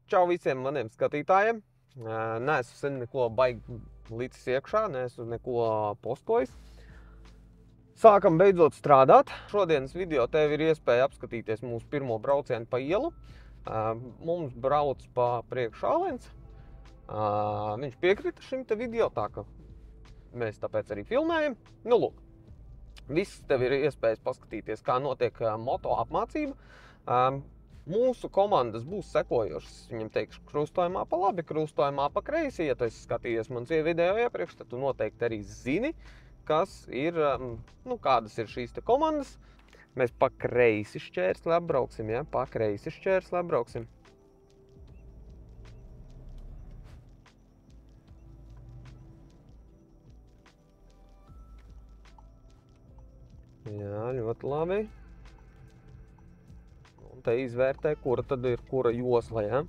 Čau visiem maniem skatītājiem. Neesmu sen neko baigi licis iekšā, neesmu neko postojis. Sākam beidzot strādāt. Šodienas video tev ir iespēja apskatīties mūsu pirmo braucienu pa ielu. Mums brauc pa priekšu Alens. Viņš piekrita šim te video, tā ka mēs tāpēc arī filmējam. Nu, lūk, viss tev ir iespējas paskatīties, kā notiek moto apmācība. Mūsu komandas būs sekojošas, viņam teikšu, krustojumā pa labi, krustojumā pa kreisi. Ja tu esi skatījies mans video iepriekš, tad tu noteikti arī zini, kas ir, kādas ir šīs te komandas. Mēs pa kreisi šķērsli apbrauksim, ja? Pa kreisi šķērsli apbrauksim. Jā, ļoti labi. Un te izvērtē, kura tad ir kura josla, ja?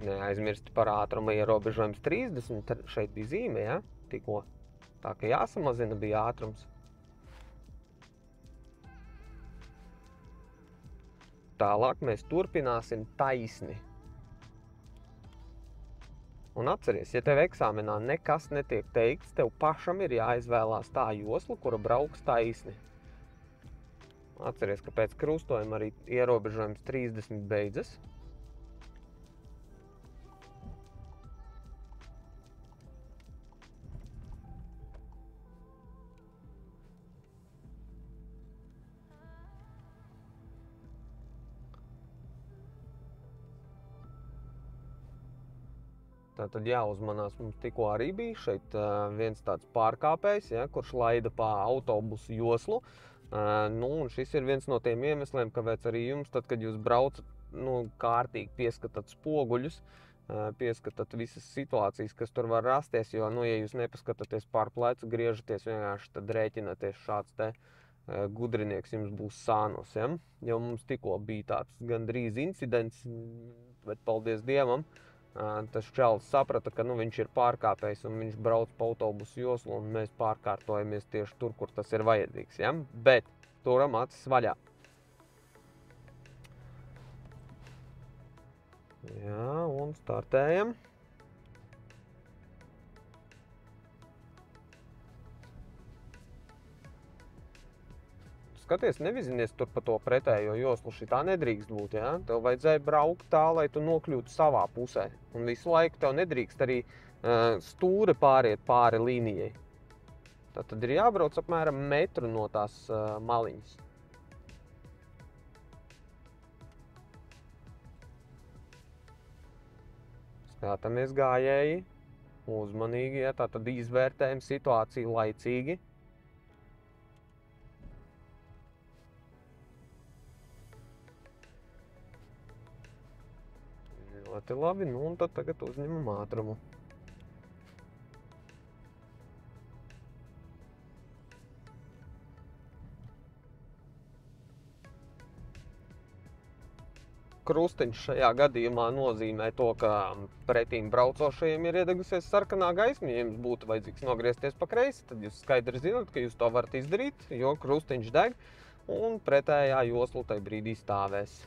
Neaizmirsti par ātruma ierobežojums 30, šeit bija zīme, ja? Tikko. Tā ka jāsamazina bija ātrums. Tālāk mēs turpināsim taisni. Un atceries, ja tev eksāmenā nekas netiek teikts, tev pašam ir jāizvēlās tā josla, kura brauks taisni. Atceries, ka pēc krustojuma arī ierobežojums 30 beidzas. Tātad jāuzmanās, mums tikko arī bija šeit viens tāds pārkāpējs, ja, kurš laida pa autobusu joslu. Un šis ir viens no tiem iemesliem, kāpēc arī jums, tad, kad jūs braucat, kārtīgi pieskatat spoguļus, pieskatat visas situācijas, kas tur var rasties, jo, ja jūs nepaskatāties pār plecu, griežaties vienkārši, tad rēķināties šāds te gudrinieks jums būs sānos, ja? Jo mums tikko bija tāds gandrīz incidents, bet paldies Dievam, tas čalis saprata, ka viņš ir pārkāpējs un viņš brauc pa autobusu joslu un mēs pārkārtojamies tieši tur, kur tas ir vajadzīgs, ja? Bet turam acis vaļā. Jā, un startējam. Skaties, nevizinies tur pa to pretējo joslu, šitā nedrīkst būt, ja? Tev vajadzēja braukt tā, lai tu nokļūtu savā pusē. Un visu laiku tev nedrīkst arī stūri pāriet pāri līnijai. Tad ir jābrauc apmēram metru no tās maliņas. Skatāmies gājēji, uzmanīgi, ja? Tātad izvērtējam situāciju laicīgi. Ļoti labi, un tad tagad uzņemam ātrumu. Krustiņš šajā gadījumā nozīmē to, ka pretīm braucošajiem ir iedegusies sarkanā gaisma. Ja jums būtu vajadzīgs nogriezties pa kreisi, tad jūs skaidri zināt, ka jūs to varat izdarīt, jo krustiņš deg un pretējā josla tai brīdī stāvēs.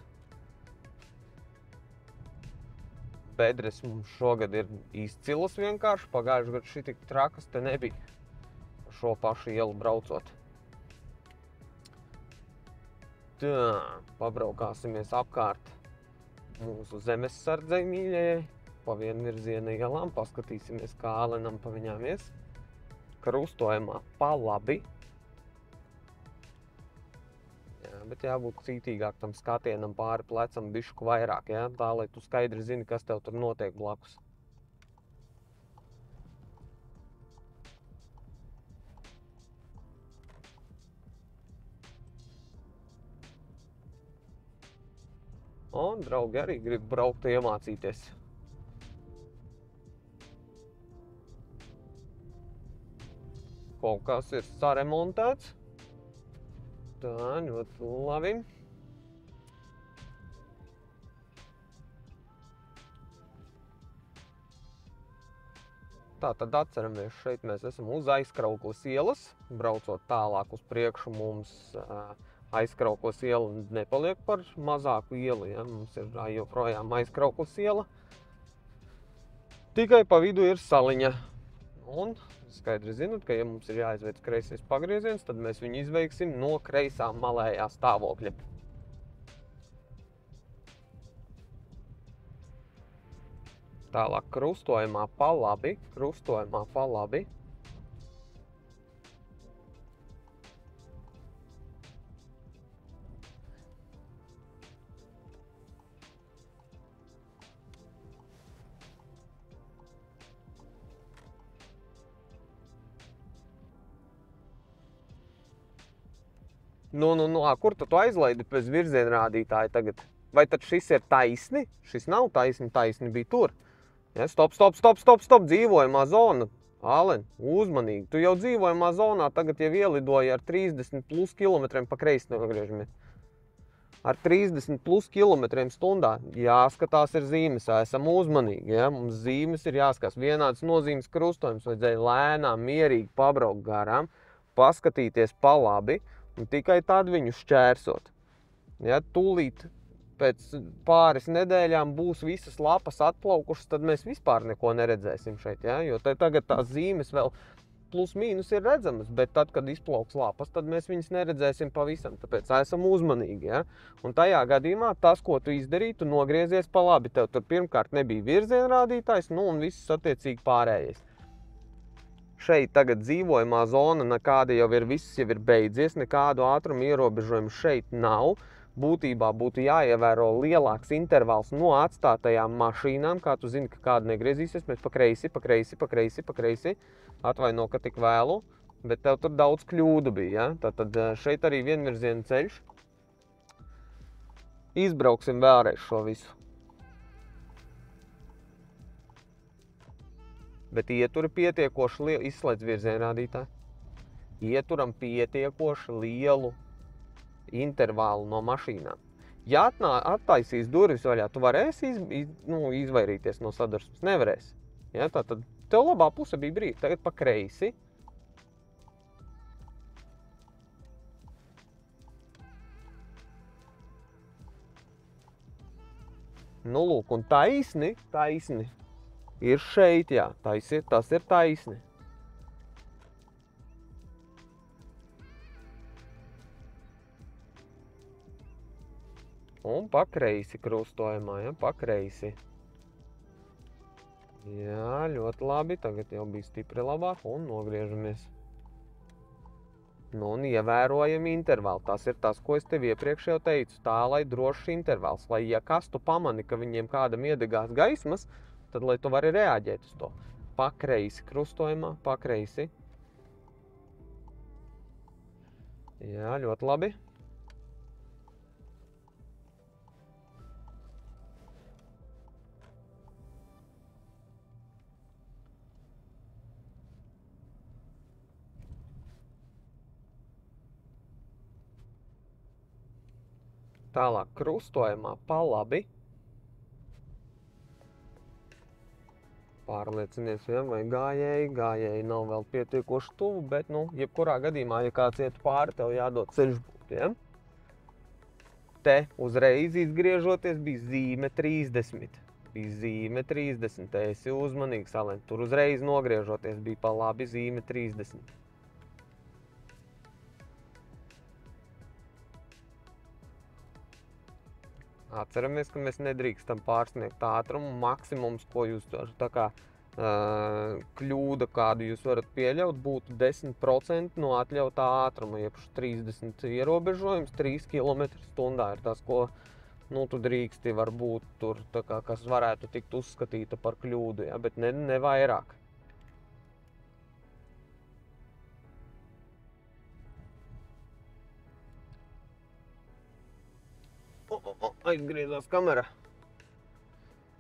Bedres mums šogad ir izcilas vienkārši, pagājuši gadu šitik trakas te nebija šo pašu ielu braucot. Tā, pabraukāsimies apkārt mūsu zemessardzei mīļajai, pa vienvirziena ielām, paskatīsimies, kā Alenam pa viņām ies. Krustojumā pa labi. Bet jābūt cītīgāk tam skatienam pāri plecam bišķu vairāk, ja? Tā, lai tu skaidri zini, kas tev tur notiek blakus. Un draugi arī grib braukt iemācīties. Kaut kas ir saremontēts. Tā, ļoti labi. tā tad atceramies, šeit mēs esam uz Aizkraukles ielas. Braucot tālāk uz priekšu, mums Aizkraukles iela nepaliek par mazāku ielu. Ja? Mums ir joprojām Aizkraukles iela. Tikai pa vidu ir saliņa. Un skaidri zinot, ka ja mums ir jāizveic kreisais pagrieziens, tad mēs viņu izveiksim no kreisā malējā stāvokļa. Tālāk krustojumā pa labi. Kur tu aizlaidi pēc virzienrādītāja tagad? Vai tad šis ir taisni? Šis nav taisni bija tur. Ja, stop, dzīvojamā zona. Alen, uzmanīgi. Tu jau dzīvojamā zonā, tagad jau ielidoji ar 30 plus kilometriem pa kreisi nogriežamies. Ar 30 plus kilometriem stundā. Jāskatās ir zīmes, esam uzmanīgi. Ja? Mums zīmes ir jāskatās. Vienāds nozīmes krustojums vajadzēja lēnām, mierīgi pabraukt garām, paskatīties pa labi un tikai tad viņu šķērsot. Ja, tūlīt pēc pāris nedēļām būs visas lapas atplaukušas, tad mēs vispār neko neredzēsim šeit, ja? Jo tagad tās zīmes vēl plus mīnus ir redzamas, bet tad, kad izplauks lapas, tad mēs viņas neredzēsim pavisam, tāpēc esam uzmanīgi, ja? Un tajā gadījumā tas, ko tu izdarīji, tu nogriezies pa labi, tev tur pirmkārt nebija virzienrādītājs, un viss attiecīgi pārējais. Šeit tagad dzīvojamā zona nekāda jau ir, viss jau ir beidzies, nekādu ātrumu ierobežojumu šeit nav. Būtībā būtu jāievēro lielāks intervals no atstātajām mašīnām, kā tu zini, ka kāda negriezīsies, mēs pa kreisi. Atvaino, ka tik vēlu, bet tev tur daudz kļūdu bija, ja? Tad šeit arī vienvirziena ceļš. Izbrauksim vēlreiz šo visu. Bet ieturi pietiekoši lielu, izslēdz virzienrādītāju. Ieturam pietiekoši lielu intervālu no mašīnām. Ja attaisīs durvis vaļā, tu varēsi izvairīties no sadursmes? Nevarēsi. Ja, tad tev labā puse bija brīva. Tagad pa kreisi. Lūk, un taisni ir šeit, jā. Tas ir taisni. Un pa kreisi krustojumā, ja, pa kreisi. Jā, ļoti labi, tagad jau bija stipri labāk un nogriežamies. Un ievērojami intervāli. Tas ir tas, ko es tev iepriekš jau teicu, tā, lai drošs intervāls. Lai, ja kas tu pamani, ka viņiem kādam iedegās gaismas, tad, lai tu vari reaģēt uz to. Pa kreisi krustojumā, pa kreisi. Jā, ļoti labi. Tālāk krustojumā pa labi. Pārliecinies, ja, vai gājēji nav vēl pietiekoši tuvu, bet, jebkurā gadījumā, ja kāds iet pāri, tev jādod ceļš būt, ja? Te uzreiz izgriežoties bija zīme 30. Bija zīme 30. Te esi uzmanīgs, Alen. Tur uzreiz nogriežoties bija pa labi zīme 30. Atceramies, ka mēs nedrīkstam pārsniegt ātrumu. Maksimums, ko jūs tā kā kļūda, kādu jūs varat pieļaut, būtu 10% no atļautā ātruma. Iepš 30 ierobežojums, 3 km/h ir tas, ko tu drīksti varbūt tur, tā kā, kas varētu tikt uzskatīta par kļūdu, ja, bet ne vairāk. Aizgriezās kamera.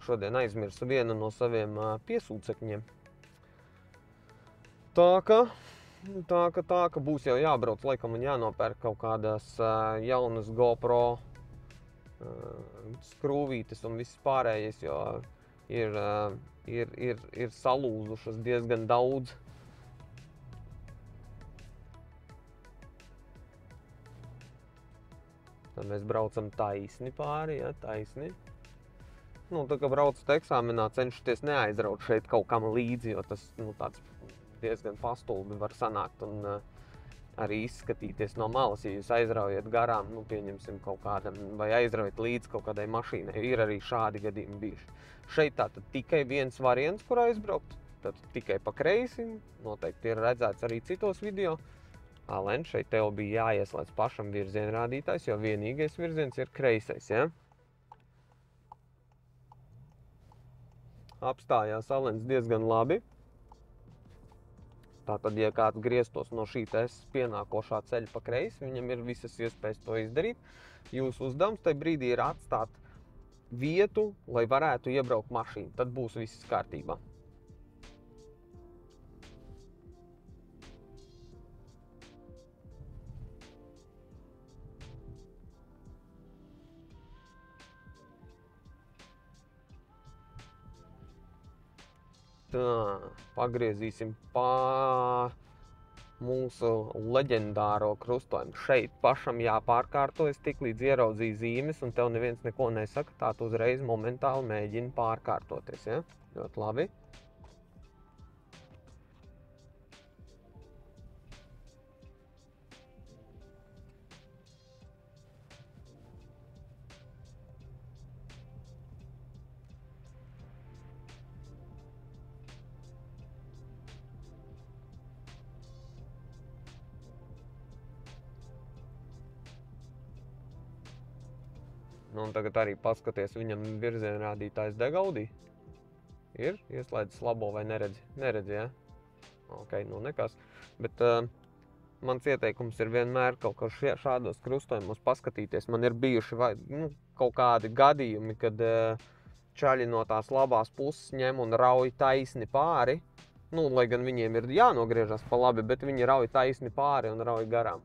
Šodien aizmirsu vienu no saviem piesūcekņiem. Tā ka būs jau jābrauc, laikam man jānopērk kaut kādas jaunas GoPro skrūvītes un viss pārējais, jo ir salūzušas diezgan daudz. Tad mēs braucam taisni pāri, ja, taisni. Nu, tā kā braucat eksāmenā, cenšaties neaizraut šeit kaut kam līdzi, jo tas, nu, tāds diezgan pastulbi var sanākt un arī izskatīties no malas, ja jūs aizraujat garām, nu, pieņemsim kaut kādam, vai aizraujat līdzi kaut kādai mašīnai. Ir arī šādi gadījumi bijuši. Šeit tātad tikai viens variants, kur aizbraukt, tad tikai pa kreisi, noteikti ir redzēts arī citos video. Alen, šeit tev bija jāieslēdz pašam virzienrādītājs, jo vienīgais virziens ir kreisais, ja? Apstājās Alens diezgan labi. Tātad, ja kāds grieztos no šī pienākošā ceļa pa kreisi, viņam ir visas iespējas to izdarīt. Jūsu uzdevums tajā brīdī ir atstāt vietu, lai varētu iebraukt mašīnu. Tad būs viss kārtībā. Tā, pagriezīsim pa mūsu leģendāro krustojumu. Šeit pašam jāpārkārtojas, tiklīdz ieraudzīja zīmes, un tev neviens neko nesaka, tā tu uzreiz momentāli mēģini pārkārtoties, ja? Ļoti labi. Nu, un tagad arī paskaties, viņam virzienrādītājs deg Audi. Ir ieslēdzis labo vai neredzi? Neredzi, ja? Ok, nu nekas. Bet mans ieteikums ir vienmēr kaut kā šādos krustojumos paskatīties. Man ir bijuši kaut kādi gadījumi, kad čaļi no tās labās puses ņem un rauj taisni pāri. Nu, lai gan viņiem ir jānogriežas pa labi, bet viņi rauj taisni pāri un rauj garām.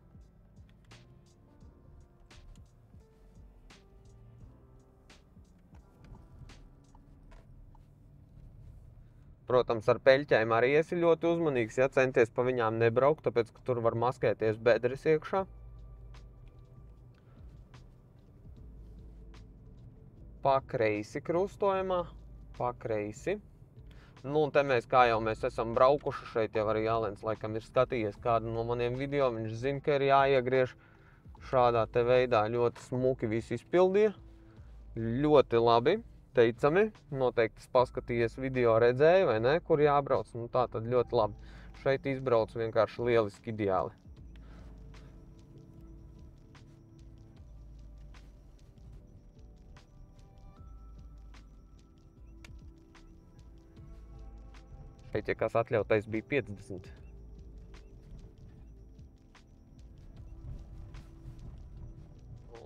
Protams, ar peļķēm arī esi ļoti uzmanīgs, ja centies pa viņām nebraukt, tāpēc, ka tur var maskēties bedres iekšā. Pa kreisi krustojumā, pa kreisi. Nu, un te mēs, kā jau mēs esam braukuši, šeit jau arī Alens laikam ir skatījies kādu no maniem video, viņš zina, ka ir jāiegriež šādā te veidā, ļoti smuki visu izpildīja, ļoti labi. Teicami, noteikti paskatījies video, redzēja, vai ne, kur jābrauc, nu tā tad ļoti labi. Šeit izbrauc vienkārši lieliski ideāli. Šeit, ja kas atļautais, bija 50.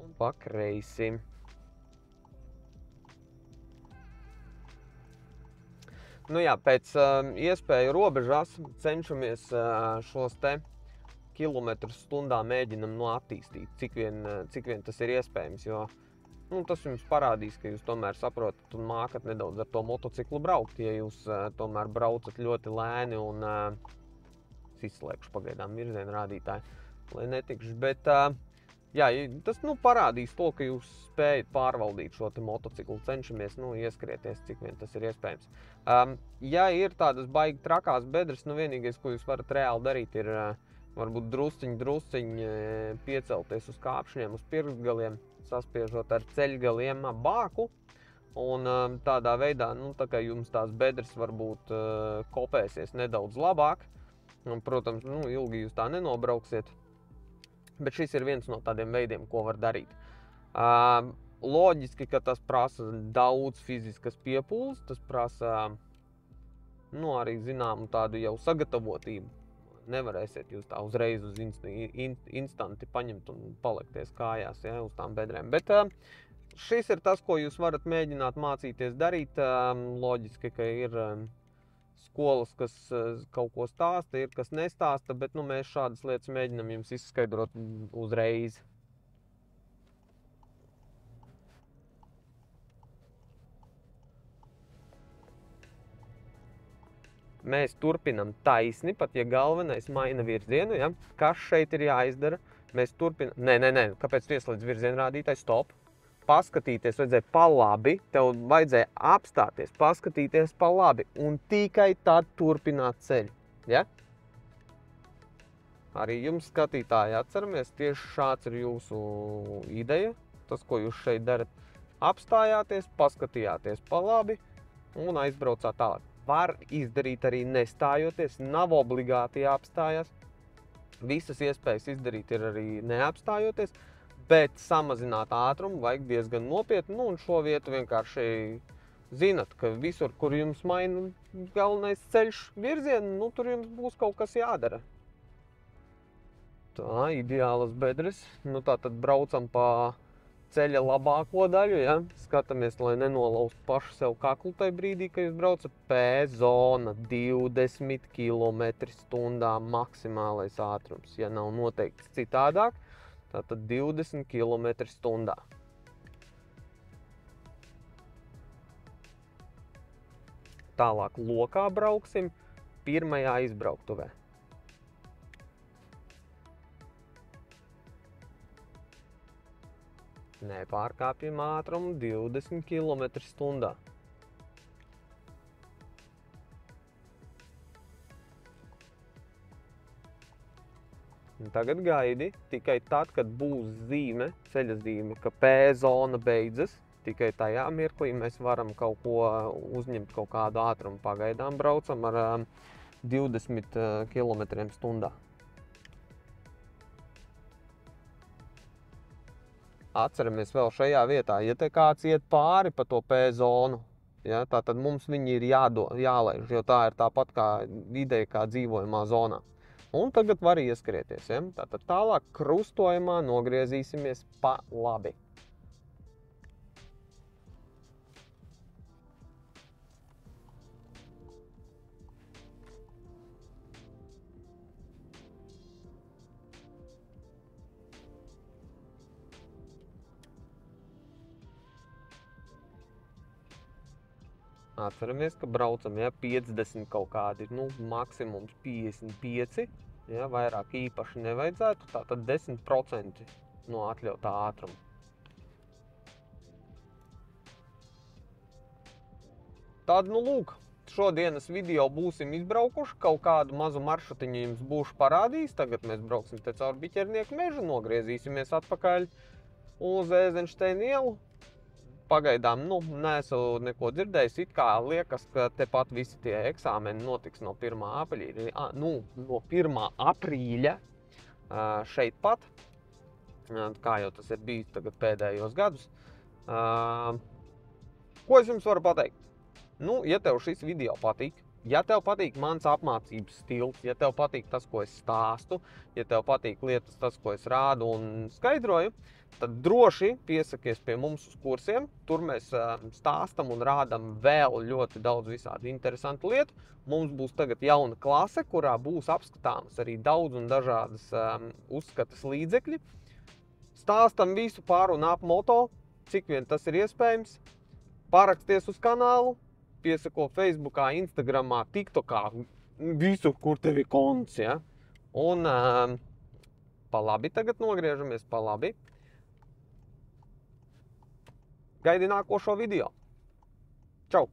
Un pa kreisi. Nu jā, pēc iespēju robežās cenšamies šos te kilometrus stundā mēģinam attīstīt, cik vien tas ir iespējams, jo tas jums parādīs, ka jūs tomēr saprotat un mākat nedaudz ar to motociklu braukt, ja jūs tomēr braucat ļoti lēni un izslēgšu pagaidām virzienrādītāju, lai netikšu, bet jā, tas parādīs to, ka jūs spējat pārvaldīt šo te motociklu, cenšamies ieskrieties, cik vien tas ir iespējams. Ja ir tādas baigi trakās bedres, vienīgais, ko jūs varat reāli darīt, ir varbūt drusciņi piecelties uz kāpšņiem, uz pirkstgaliem, saspiežot ar ceļgaliem bāku. Un tādā veidā, tā kā jums tās bedres varbūt kopēsies nedaudz labāk. Un, protams, ilgi jūs tā nenobrauksiet. Bet šis ir viens no tādiem veidiem, ko var darīt. Loģiski, ka tas prasa daudz fiziskas piepūles, tas prasa arī zināmu tādu jau sagatavotību. Nevarēsiet jūs tā uzreiz uz instanti paņemt un palikties kājās, ja, uz tām bedrēm. Bet šis ir tas, ko jūs varat mēģināt mācīties darīt. Loģiski, ka ir skolas, kas kaut ko stāsta, ir kas nestāsta, bet mēs šādas lietas mēģinam jums izskaidrot uzreiz. Mēs turpinam taisni, pat ja galvenais maina virzienu, ja? Kas šeit ir jāizdara? Mēs turpinam... Nē, kāpēc tu ieslēdz virzienrādītāju? Stop. Paskatīties vajadzēja pa labi, tev vajadzēja apstāties, paskatīties pa labi un tikai tad turpināt ceļu, ja? Arī jums, skatītāji, atceramies, tieši šāds ir jūsu ideja, tas, ko jūs šeit darat. Apstājāties, paskatījāties pa labi un aizbraucāt tālāk. Var izdarīt arī nestājoties, nav obligāti jāapstājas. Visas iespējas izdarīt ir arī neapstājoties, bet samazināt ātrumu vajag diezgan nopietni. Un šo vietu vienkārši zinat, ka visur, kur jums maina galvenais ceļš virzienu, tur jums būs kaut kas jādara. Tā, ideālas bedres. Tā tad braucam pa ceļa labāko daļu, ja? Skatāmies, lai nenolaustu pašu sev kaklu tajā brīdī, kad jūs braucat. P-zona 20 km/h maksimālais ātrums. Ja nav noteikts citādāk, tātad 20 km/h. Tālāk lokā brauksim pirmajā izbrauktuvē. Nepārkāpjam ātrumu 20 km/h. Tagad gaidi, tikai tad, kad būs zīme, ceļa zīme, ka P-zona beidzas, tikai tajā mirklī mēs varam kaut ko uzņemt, kaut kādu ātrumu. Pagaidām braucam ar 20 km/h. Atceramies vēl šajā vietā, ja te kāds iet pāri pa to P-zonu, ja, tad mums viņi ir jālaiž, jo tā ir tāpat kā ideja kā dzīvojamā zonā. Un tagad var ieskrieties, ja? Tātad tālāk krustojumā nogriezīsimies pa labi. Atceramies, ka braucam, ja, 50 kaut kādi, maksimums 55, ja, vairāk īpaši nevajadzētu, tātad 10% no atļautā ātruma. Tad, lūk, šodienas video būsim izbraukuši, kaut kādu mazu maršrutiņu jums būšu parādījis, tagad mēs brauksim te caur Biķernieku mežu, nogriezīsimies atpakaļ uz Ēzenšteina ielu. Pagaidām, neesmu neko dzirdējis, it kā liekas, ka tepat visi tie eksāmeni notiks no 1. aprīļa, no 1. aprīļa šeit pat, kā jau tas ir bijis tagad pēdējos gadus. Ko es jums varu pateikt? Ja tev šis video patīk, ja tev patīk mans apmācības stils, ja tev patīk tas, ko es stāstu, ja tev patīk lietas, tas, ko es rādu un skaidroju, tad droši piesakies pie mums uz kursiem. Tur mēs stāstam un rādam vēl ļoti daudz visādi interesantu lietu. Mums būs tagad jauna klase, kurā būs apskatāmas arī daudz un dažādas uzskatas līdzekļi. Stāstam visu par un ap moto, cik vien tas ir iespējams. Paraksties uz kanālu, piesako Facebookā, Instagramā, TikTokā, visur, kur tev ir konts, ja? Un pa labi tagad nogriežamies, pa labi. Gaidi nākošo video. Čau!